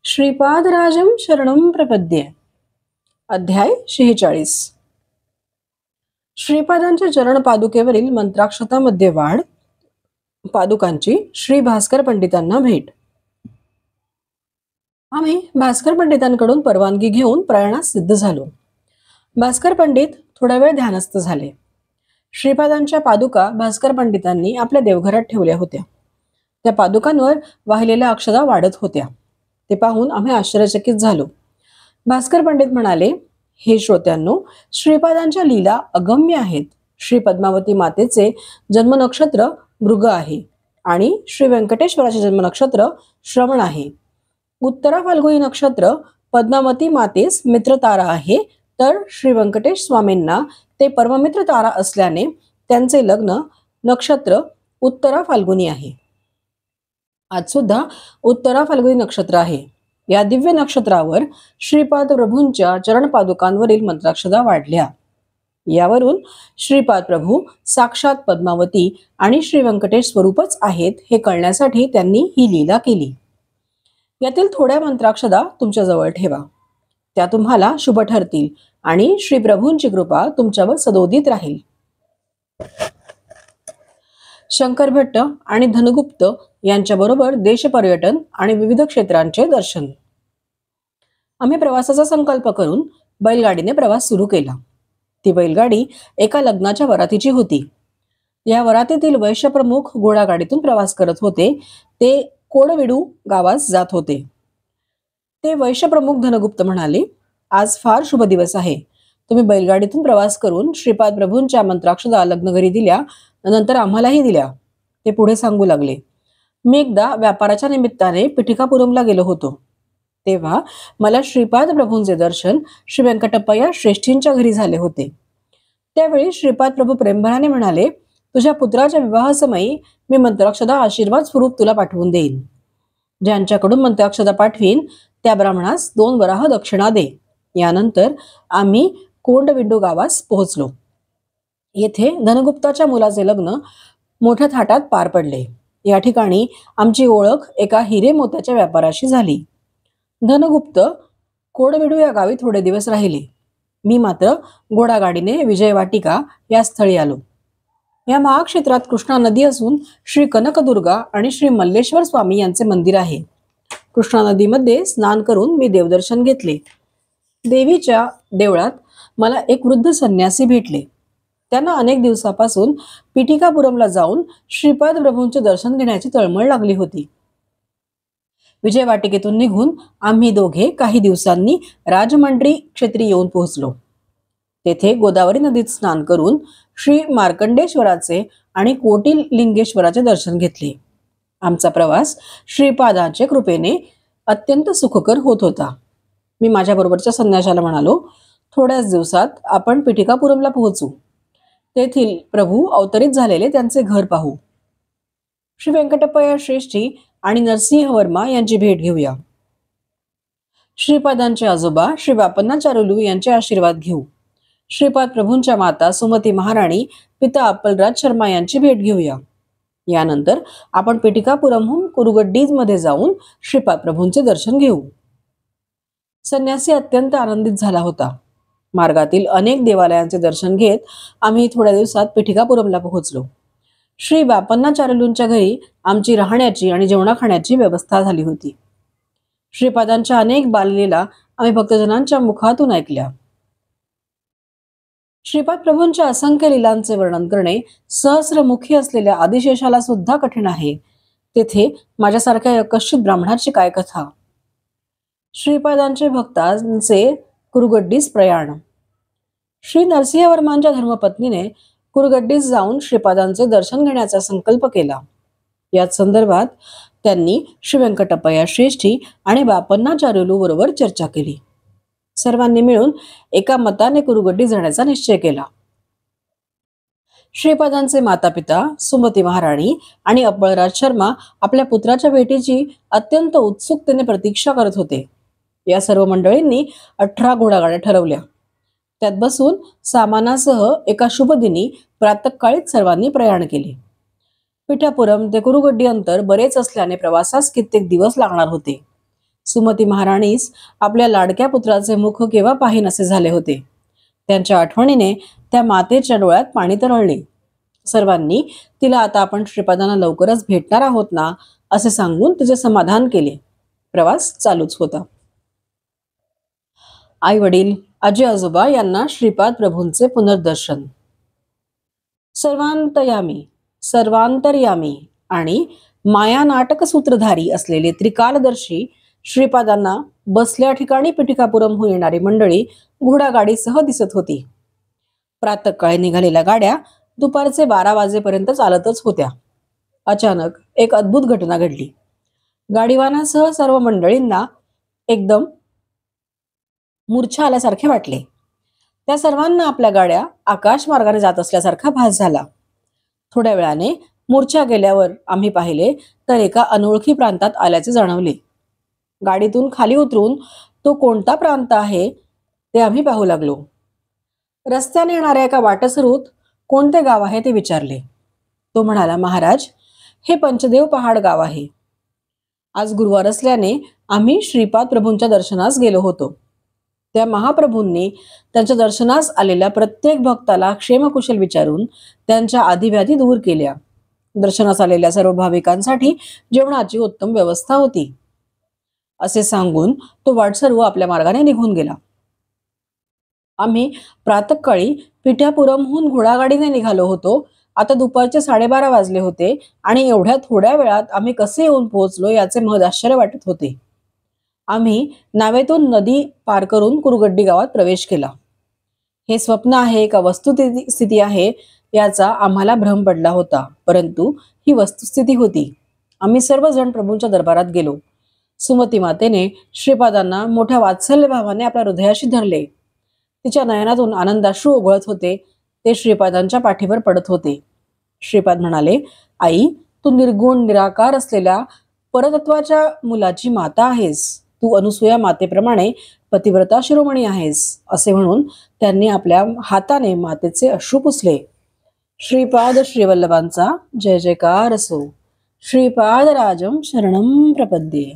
श्रीपादराजं शरणं प्रपद्ये. अध्याय 46. श्रीपादांच्या चरण पादुकेवरील मंत्राक्षतामध्ये वाढ. पादुकांची श्री भास्कर पंडितांना भेट. आम्ही भास्कर पंडितांकडून परवानगी घेऊन प्रयाणास सिद्ध झालो. भास्कर पंडित थोडा वेळ ध्यानस्थ झाले. श्रीपादांच्या पादुका भास्कर पंडितांनी आपल्या देवघरात ठेवल्या होत्या. त्या पादुकांवर वाहिलेल्या अक्षता वाढत होत्या. ते पाहून आम्ही आश्चर्यचकित झालो. भास्कर पंडित म्हणाले, हे श्रोत्यांनो, श्रीपादांच्या लीला अगम्य आहेत. श्री पद्मावती मातेचे जन्म नक्षत्र मृग आहे आणि श्री व्यंकटेश्वराचे जन्म नक्षत्र श्रवण आहे. उत्तरा फाल्गुनी नक्षत्र पद्मावती मातेस मित्र तारा आहे, तर श्री व्यंकटेश स्वामींना ते परममित्र तारा असल्याने त्यांचे लग्न नक्षत्र उत्तरा फाल्गुनी आहे. आज सुद्धा उत्तरा फाल्गुनी नक्षत्र आहे. या दिव्य नक्षत्रावर श्रीपाद प्रभूंच्या चरण पादुकांवरील मंत्राक्षता वाढल्या. यावरून श्रीपाद प्रभू साक्षात पद्मावती आणि श्री व्यंकटेश स्वरूपच आहेत हे कळण्यासाठी त्यांनी ही लीला केली. यातील थोड्या मंत्राक्षता तुमच्याजवळ ठेवा. त्या तुम्हाला शुभ ठरतील आणि श्री प्रभूंची कृपा तुमच्यावर सदोदित राहील. शंकर भट्ट आणि धनगुप्त यांच्याबरोबर देशपर्यटन आणि विविध क्षेत्रांचे दर्शन. आम्ही प्रवासाचा संकल्प करून बैलगाडीने प्रवास सुरू केला. ती बैलगाडी एका लग्नाच्या वरातीची होती. या वरातीतील वैश्यप्रमुख घोडागाडीतून प्रवास करत होते. ते कोडविडू गावास जात होते. ते वैश्यप्रमुख धनगुप्त म्हणाले, आज फार शुभ दिवस आहे. तुम्ही बैलगाडीतून प्रवास करून श्रीपाद प्रभूंच्या मंत्राक्षता लग्नघरी दिल्या, नंतर आम्हालाही दिल्या. ते पुढे सांगू लागले, मी एकदा व्यापाराच्या निमित्ताने पिठिकापुरमला गेलो होतो. तेव्हा मला श्रीपाद प्रभूंचे दर्शन श्री व्यंकटप्पया श्रेष्ठींच्या घरी झाले होते. त्यावेळी श्रीपाद प्रभू प्रेमभराने म्हणाले, तुझ्या पुत्राच्या विवाहासमयी मी मंत्राक्षता आशीर्वाद स्वरूप तुला पाठवून देईन. ज्यांच्याकडून मंत्राक्षता पाठवीन त्या ब्राह्मणास 2 वराह दक्षिणा दे. यानंतर आम्ही कोंडविंडू गावास पोहोचलो. येथे धनगुप्ताच्या मुलाचे लग्न मोठ्या थाटात पार पडले. या ठिकाणी आमची ओळख एका हिरे मोत्याच्या व्यापाराशी झाली. धनगुप्त कोडविडू या गावी थोडे दिवस राहिले. मी मात्र घोडागाडीने विजयवाटिका या स्थळी आलो. या महाक्षेत्रात कृष्णा नदी असून श्री कनकदुर्गा आणि श्री मल्लेश्वर स्वामी यांचे मंदिर आहे. कृष्णा नदीमध्ये स्नान करून मी देवदर्शन घेतले. देवीच्या देवळात मला एक वृद्ध संन्यासी भेटले. त्यांना अनेक दिवसापासून पिठिकापुरमला जाऊन श्रीपाद प्रभूंचे दर्शन घेण्याची तळमळ लागली होती. विजयवाटिकेतून निघून आम्ही दोघे काही दिवसांनी राजमंड्री क्षेत्री येऊन पोहोचलो. तेथे गोदावरी नदीत स्नान करून श्री मार्कंडेश्वराचे आणि कोटिलिंगेश्वराचे दर्शन घेतले. आमचा प्रवास श्रीपादांच्या कृपेने अत्यंत सुखकर होत होता. मी माझ्या बरोबरच्या संन्याशाला म्हणालो, थोड्याच दिवसात आपण पिठिकापुरमला पोहोचू. तेथील प्रभू अवतरित झालेले त्यांचे घर पाहू. श्री व्यंकटप्पया श्रेष्ठी आणि नरसिंह वर्मा यांची भेट घेऊया. श्रीपादांचे आजोबा श्री बापन्नाचार्युलू यांचे आशीर्वाद घेऊ. श्रीपाद प्रभूंच्या माता सुमती महाराणी, पिता अप्पलराज शर्मा यांची भेट घेऊया. यानंतर आपण पिठिकापुरमहून कुरुगड्डीज मध्ये जाऊन श्रीपाद प्रभूंचे दर्शन घेऊ. संन्यासी अत्यंत आनंदित झाला होता. मार्गातील अनेक देवालयांचे दर्शन घेत आम्ही थोड्या दिवसात पिठिकापुरमला पोहोचलो. श्री बापन्नाचार्युलूंच्या घरी आमची राहण्याची आणि जेवणा खाण्याची व्यवस्था झाली होती. श्रीपादांच्या अनेक बाललीला आम्ही भक्तजनांच्या मुखातून ऐकल्या. श्रीपाद प्रभूंच्या असंख्य लीलांचे वर्णन करणे सहस्रमुखी असलेल्या आदिशेषाला सुद्धा कठीण आहे. तेथे माझ्यासारख्या यकश्चित ब्राह्मणाची काय कथा. श्रीपादांचे भक्तांचे कुरुगड्डीस प्रयाण. श्री नरसिंहवर्मांच्या धर्मपत्नीने कुरुगड्डीस जाऊन श्रीपादांचे दर्शन घेण्याचा संकल्प केला. याच संदर्भात त्यांनी श्री व्यंकटप्पया श्रेष्ठी आणि बापन्नाचार्युलू बरोबर चर्चा केली. सर्वांनी मिळून एका मताने कुरुगड्डी जाण्याचा निश्चय केला. श्रीपादांचे माता पिता सुमती महाराणी आणि अप्पलराज शर्मा आपल्या पुत्राच्या भेटीची अत्यंत उत्सुकतेने प्रतीक्षा करत होते. या सर्व मंडळींनी 18 घोडागाड्या ठरवल्या. त्यात बसून सामानासह एका शुभ दिनी प्रातःकाळीच सर्वांनी प्रयाण केले. पिठापुरम ते कुरुगड्डी अंतर बरेच असल्याने प्रवासास कित्येक दिवस लागणार होते. सुमती महाराणीस आपल्या लाडक्या पुत्राचे मुख केव्हा पाहीन असे झाले होते. त्यांच्या आठवणीने त्या मातेच्या डोळ्यात पाणी तरळले. सर्वांनी तिला आता आपण श्रीपादांना लवकरच भेटणार आहोत ना असे सांगून तिचे समाधान केले. प्रवास चालूच होता. आई वडील, आजी आजोबा यांना श्रीपाद प्रभूंचे पुनर्दर्शन. सर्वांतयामी, सर्वांतर्यामी आणि माया नाटक सूत्रधारी असलेले त्रिकालदर्शी श्रीपादांना बसल्या ठिकाणी पिटिकापुरमहून येणारी मंडळी घोडागाडीसह दिसत होती. प्रातःकाळी निघालेल्या गाड्या दुपारचे 12 वाजेपर्यंत चालतच होत्या. अचानक एक अद्भुत घटना घडली. गाडीवानासह सर्व मंडळींना एकदम मूर्छा आल्यासारखे वाटले. त्या सर्वांना आपल्या गाड्या आकाश मार्गाने जात असल्यासारखा भास झाला. थोड्या वेळाने मूर्छा गेल्यावर आम्ही पाहिले तर एका अनोळखी प्रांतात आल्याचे जाणवले. गाडीतून खाली उतरून तो कोणता प्रांत आहे ते आम्ही पाहू लागलो. रस्त्याने येणाऱ्या एका वाटसरूत कोणते गाव आहे ते विचारले. तो म्हणाला, महाराज, हे पंचदेव पहाड गाव आहे. आज गुरुवार असल्याने आम्ही श्रीपाद प्रभूंच्या दर्शनास गेलो होतो. त्या महाप्रभूंनी त्यांच्या दर्शनास आलेल्या प्रत्येक भक्ताला क्षेमकुशल विचारून त्यांच्या आधिव्याधी दूर केल्या. दर्शनास आलेल्या सर्व भाविकांसाठी जेवणाची उत्तम व्यवस्था होती असे सांगून तो वाटसरू आपल्या मार्गाने निघून गेला. आम्ही प्रातःकाळी पिठ्यापुरमहून घोडागाडीने निघालो होतो. आता दुपारचे 12:30 वाजले होते आणि एवढ्या थोड्या वेळात आम्ही कसे येऊन पोहोचलो याचे महद आश्चर्य वाटत होते. आम्ही नावेतून नदी पार करून कुरगड्डी गावात प्रवेश केला. हे स्वप्न आहे का वस्तुस्थिती आहे याचा आम्हाला भ्रम पडला होता, परंतु ही वस्तुस्थिती होती. आम्ही सर्वजण प्रभूंच्या दरबारात गेलो. सुमती मातेने श्रीपादांना मोठ्या वात्सल्य भावाने आपल्या हृदयाशी धरले. तिच्या नयनातून आनंदाश्रू ओघळत होते. ते श्रीपादांच्या पाठीवर पडत होते. श्रीपाद म्हणाले, आई, तू निर्गुण निराकार असलेल्या परतत्वाच्या मुलाची माता आहेस. तू अनुसूया मातेप्रमाणे पतिव्रता शिरोमणी आहेस असे म्हणून त्यांनी आपल्या हाताने मातेचे अश्रू पुसले. श्रीपाद श्रीवल्लभांचा जय जयकार असो. श्रीपाद राजम शरणम प्रपद्ये.